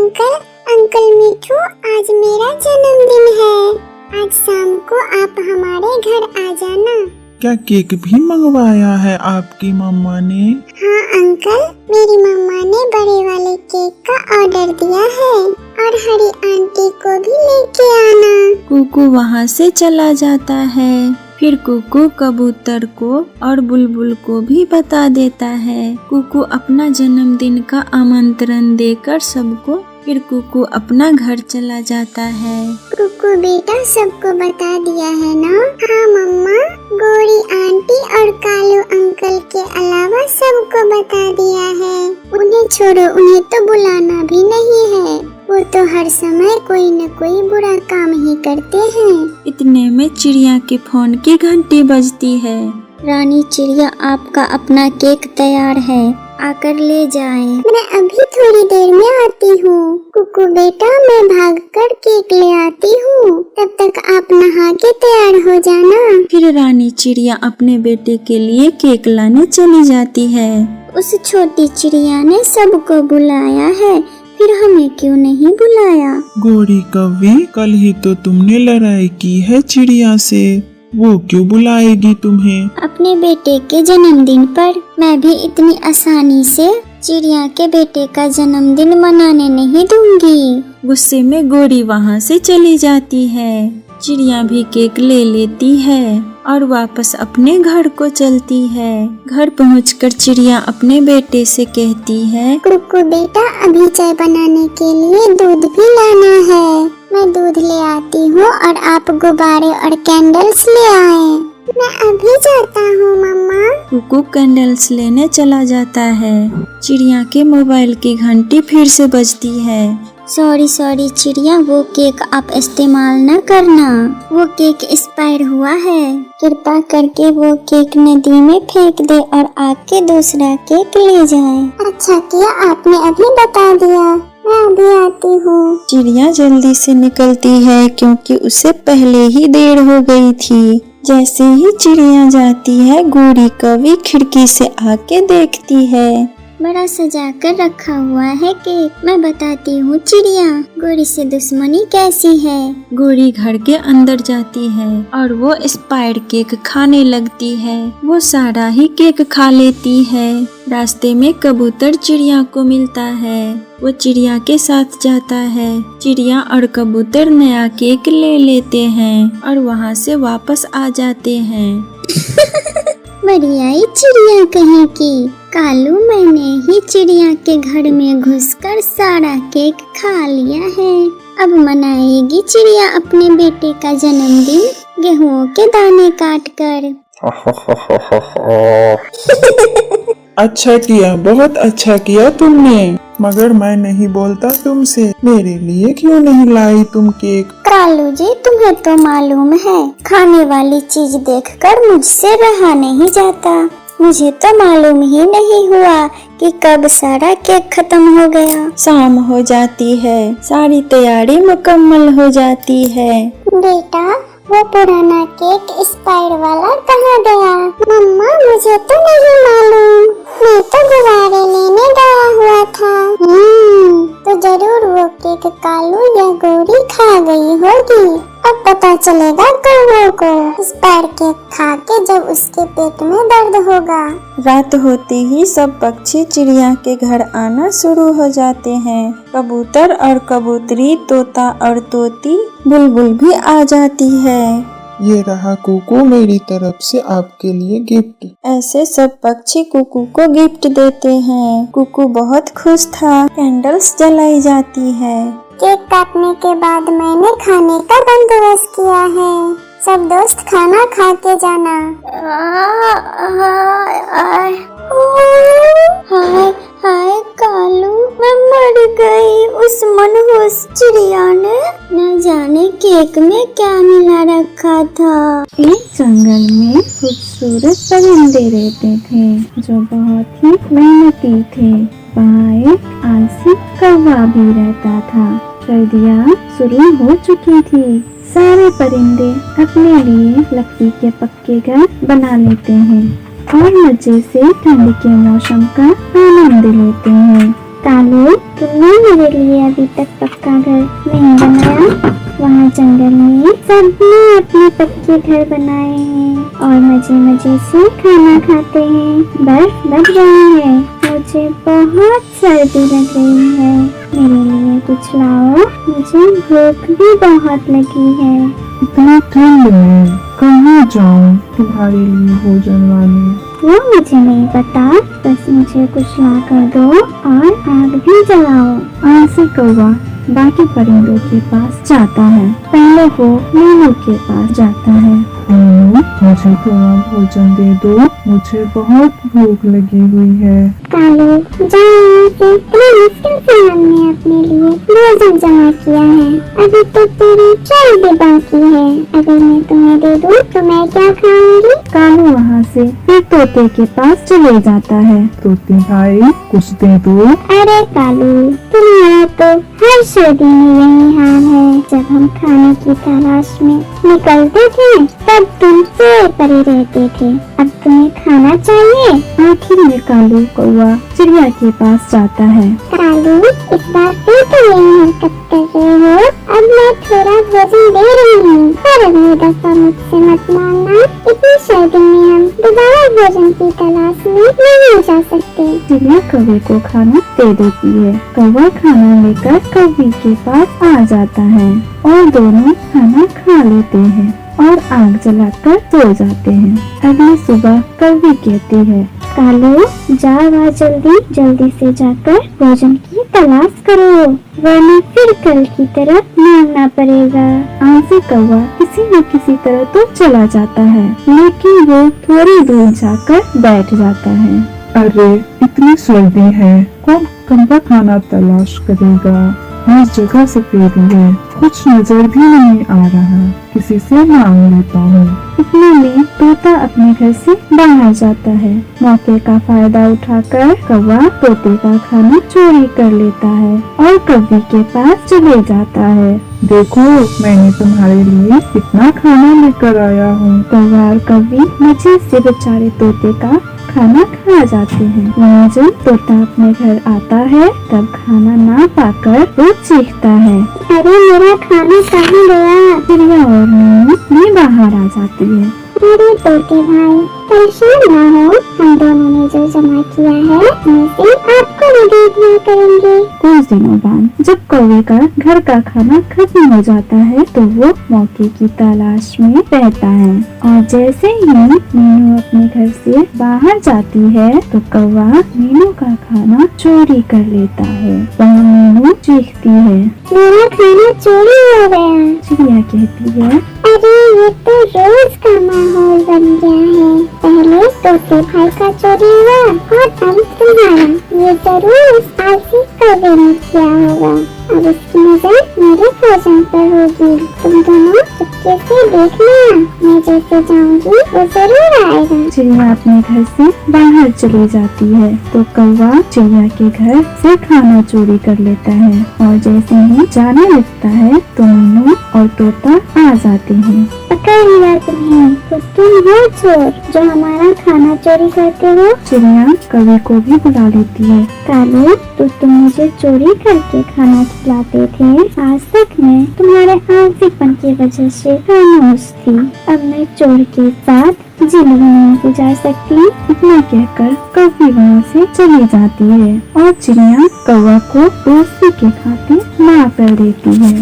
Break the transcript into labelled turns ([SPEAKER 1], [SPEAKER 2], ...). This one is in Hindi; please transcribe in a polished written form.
[SPEAKER 1] अंकल, अंकल मिठू, आज मेरा जन्मदिन है। आज शाम को आप हमारे घर आ जाना।
[SPEAKER 2] क्या केक भी मंगवाया है आपकी मम्मा ने?
[SPEAKER 1] हाँ अंकल, मेरी मम्मा ने बड़े वाले केक का ऑर्डर दिया है और हरी आंटी को भी लेके आना।
[SPEAKER 3] कुकू वहाँ से चला जाता है। फिर कुकू कबूतर को और बुलबुल को भी बता देता है। कुकू अपना जन्मदिन का आमंत्रण देकर सबको, फिर कुकू अपना घर चला जाता है।
[SPEAKER 1] कुकू बेटा सबको बता दिया है ना? हाँ मम्मा, गोरी आंटी और कालू अंकल के अलावा सबको बता दिया है। उन्हें छोड़ो, उन्हें तो बुलाना भी नहीं है। वो तो हर समय कोई न कोई बुरा काम ही करते हैं।
[SPEAKER 3] इतने में चिड़िया के फोन की घंटी बजती है।
[SPEAKER 1] रानी चिड़िया, आपका अपना केक तैयार है, आकर ले जाएं। मैं अभी थोड़ी देर में आती हूँ। कुकू बेटा, मैं भागकर केक ले आती हूँ, तब तक आप नहा के तैयार हो जाना।
[SPEAKER 3] फिर रानी चिड़िया अपने बेटे के लिए केक लाने चली जाती है।
[SPEAKER 1] उस छोटी चिड़िया ने सबको बुलाया है, फिर हमें क्यों नहीं बुलाया?
[SPEAKER 2] गोरी कौवी, कल ही तो तुमने लड़ाई की है चिड़िया से, वो क्यों बुलाएगी तुम्हें?
[SPEAKER 1] अपने बेटे के जन्मदिन पर मैं भी इतनी आसानी से चिड़िया के बेटे का जन्मदिन मनाने नहीं दूंगी।
[SPEAKER 3] गुस्से में गोरी वहाँ से चली जाती है। चिड़िया भी केक ले लेती है और वापस अपने घर को चलती है। घर पहुंचकर चिड़िया अपने बेटे से कहती है,
[SPEAKER 1] कुकू बेटा, अभी चाय बनाने के लिए दूध भी लाना है। मैं दूध ले आती हूँ और आप गुब्बारे और कैंडल्स ले आए। मैं अभी जाता हूँ मम्मा।
[SPEAKER 3] कुकू कैंडल्स लेने चला जाता है। चिड़िया के मोबाइल की घंटी फिर से बजती है।
[SPEAKER 1] सॉरी चिड़िया, वो केक आप इस्तेमाल न करना, वो केक एक्सपायर हुआ है। कृपा करके वो केक नदी में फेंक दे और आके दूसरा केक ले जाए। अच्छा किया आपने अभी बता दिया, मैं अभी आती हूँ।
[SPEAKER 3] चिड़िया जल्दी से निकलती है क्योंकि उसे पहले ही देर हो गई थी। जैसे ही चिड़िया जाती है, गोरी कौवी खिड़की से आके देखती है।
[SPEAKER 1] बड़ा सजा कर रखा हुआ है केक। मैं बताती हूँ चिड़िया, गोरी से दुश्मनी कैसी है।
[SPEAKER 3] गोरी घर के अंदर जाती है और वो एक्सपायर्ड केक खाने लगती है। वो सारा ही केक खा लेती है। रास्ते में कबूतर चिड़िया को मिलता है। वो चिड़िया के साथ जाता है। चिड़िया और कबूतर नया केक ले लेते हैं और वहाँ से वापस आ जाते हैं।
[SPEAKER 1] बढ़िया चिड़िया कहीं की। कालू, मैंने ही चिड़िया के घर में घुसकर सारा केक खा लिया है। अब मनाएगी चिड़िया अपने बेटे का जन्मदिन गेहूं के दाने काट कर।
[SPEAKER 2] अच्छा किया, बहुत अच्छा किया तुमने, मगर मैं नहीं बोलता तुमसे, मेरे लिए क्यों नहीं लाई तुम केक?
[SPEAKER 1] कालू जी, तुम्हें तो मालूम है, खाने वाली चीज देखकर मुझसे रहा नहीं जाता। मुझे तो मालूम ही नहीं हुआ कि कब सारा केक खत्म हो गया।
[SPEAKER 3] शाम हो जाती है, सारी तैयारी मुकम्मल हो जाती है।
[SPEAKER 1] बेटा, वो पुराना केक एक्सपायर वाला कहाँ गया? मम्मा, मुझे तो नहीं मालूम, मैं तो गुब्बारे लेने गया हुआ था। तो जरूर वो केक कालू या गोरी खा गई होगी। अब पता चलेगा कौओं को एक्सपायर केक खा के जब उसके पेट में दर्द होगा।
[SPEAKER 3] रात होते ही सब पक्षी चिड़िया के घर आना शुरू हो जाते हैं। कबूतर और कबूतरी, तोता और तोती, बुलबुल भी आ जाती है।
[SPEAKER 2] ये रहा कुकू, मेरी तरफ से आपके लिए गिफ्ट।
[SPEAKER 3] ऐसे सब पक्षी कुकू को गिफ्ट देते हैं। कुकू बहुत खुश था। कैंडल्स जलाई जाती है।
[SPEAKER 1] केक काटने के बाद मैंने खाने का बंदोबस्त किया है। सब दोस्त खाना खा के जाना। हाय कालू, मैं मर गई। उस मनहूस चिड़िया ने न जाने केक में क्या मिला रखा था।
[SPEAKER 3] एक जंगल में खूबसूरत परिंदे रहते थे जो बहुत ही मेहनती थे। वहाँ एक आलसी कौवा भी रहता था। सर्दियाँ शुरू हो चुकी थी। सारे परिंदे अपने लिए लकड़ी के पक्के घर बना लेते हैं और मजे से ठंड के मौसम का आनंद लेते हैं।
[SPEAKER 1] कालू, तुमने मेरे लिए अभी तक पक्का घर नहीं बनाया। वहाँ जंगल में सबने अपने पक्के घर बनाए हैं और मजे मजे से खाना खाते हैं। बर्फ लग रही है, मुझे बहुत सर्दी लग रही है। मेरे लिए कुछ लाओ, मुझे भूख भी बहुत लगी है।
[SPEAKER 2] इतना ठंड में कहाँ जाऊँ तुम्हारे लिए भोजन लाने?
[SPEAKER 1] वो मुझे नहीं पता, बस मुझे कुछ ला कर दो और आग भी जलाओ।
[SPEAKER 3] आंसी कौवा बाकी परिंदों के पास जाता है। पहले वो मीनू के पास जाता है।
[SPEAKER 2] मीनू, मुझे थोड़ा भोजन दे दो, मुझे बहुत भूख लगी हुई है।
[SPEAKER 1] कालू, जाओ यहाँ से। इतनी मुश्किल से हमने अपने लिए भोजन जमा किया है, अभी तो तेरी चाय भी बाकी है। अगर मैं तुम्हें दे दूँ तो मैं क्या खाऊंगी?
[SPEAKER 3] कालू वहाँ से फिर तोते के पास चले जाता है।
[SPEAKER 2] तोते भाई, कुछ दे दो।
[SPEAKER 1] अरे कालू, तुम्हारा तो हर सर्दी में यही हाल है। जब हम खाने की तलाश में निकलते थे तब तुम सोए पड़े रहते थे। अब तुम्हें खाना चाहिए।
[SPEAKER 3] आखिर में कालू कौवा चिड़िया के पास जाता है।
[SPEAKER 1] कालू, इस बार फिर तुम यही हरकत कर रहे हो। अब मैं थोड़ा भोजन दे रही हूँ, पर अगली दफा मुझसे मत मांगना। इतनी सर्दी में हम दोबारा भोजन की तलाश में नहीं जा सकते।
[SPEAKER 3] चिड़िया कौवे को खाना दे देती है। कौवा खाना लेकर कौवे के पास आ जाता है और दोनों खाना खा लेते हैं और आग जलाकर सो जाते हैं। अगली सुबह कौवी कहती है,
[SPEAKER 1] कालू, जाओ आज जल्दी से जाकर भोजन की तलाश करो, वरना फिर कल की तरह मांगना पड़ेगा।
[SPEAKER 3] आंसी कौवा किसी न किसी तरह तो चला जाता है, लेकिन वो थोड़ी दूर जाकर बैठ जाता है।
[SPEAKER 2] अरे, इतनी सर्दी है, कौन का खाना तलाश करेगा? हर जगह सफेदी है, कुछ नजर भी नहीं आ रहा। किसी से मांग लेता हूँ।
[SPEAKER 3] इतने में तोता अपने घर से बाहर जाता है। मौके का फायदा उठाकर कौवा तोते का खाना चोरी कर लेता है और कौवी के पास चले जाता है।
[SPEAKER 2] देखो, मैंने तुम्हारे लिए कितना खाना लेकर आया हूँ।
[SPEAKER 3] कौवा और कौवी मजे से बेचारे तोते का खाना खा जाते हैं। वहीं जब तोता अपने घर आता है तब खाना ना पाकर वो चीखता है,
[SPEAKER 1] अरे मेरा खाना कहाँ गया?
[SPEAKER 3] चिड़िया और मीनू भी बाहर आ जाती है।
[SPEAKER 1] अरे तोते भाई, परेशान ना हो, हम दोनों ने जो जमा किया है उसे आपको भी दे दिया करेंगे।
[SPEAKER 3] कुछ दिनों बाद जब कौवे का घर का खाना खत्म हो जाता है तो वो मौके की तलाश में रहता है और जैसे ही मीनू अपने घर से बाहर जाती है तो कौवा मीनू का खाना चोरी कर लेता है। वहाँ मीनू चीखती है,
[SPEAKER 1] मेरा खाना चोरी हो गया।
[SPEAKER 3] चिड़िया कहती है,
[SPEAKER 1] अरे ये तो रोज का माहौल बन गया है। पहले तोते भाई का चोरी हुआ और अब तुम्हारा। ये जरूर उस आलसी कौवे ने किया होगा। अब उसकी नजर मेरे भोजन पर होगी। तुम दोनों चुपके से देखना, मैं जैसे जाऊंगी वो जरूर आएगा।
[SPEAKER 3] चिड़िया अपने घर से बाहर चली जाती है तो कौवा चिड़िया के घर से खाना चोरी कर लेता है और जैसे ही जाने लगता है तो मीनू और तोता आ जाते हैं।
[SPEAKER 1] पकड़ लिया तुम्हें, तो तुम हो चोर जो हमारा खाना चोरी करते हो।
[SPEAKER 3] चिड़िया कौवे को भी बुला लेती है।
[SPEAKER 1] कालू, तो तुम मुझे चोरी करके खाना खिलाते थे। आज तक मैं तुम्हारे आलसीपन की वजह से खामोश थी। अब मैं चोर के साथ जिंदगी नहीं गुजार सकती।
[SPEAKER 3] इतना कहकर कौवी वहाँ से चली जाती है और चिड़िया कौवा को दोस्ती के खातिर माफ कर देती है।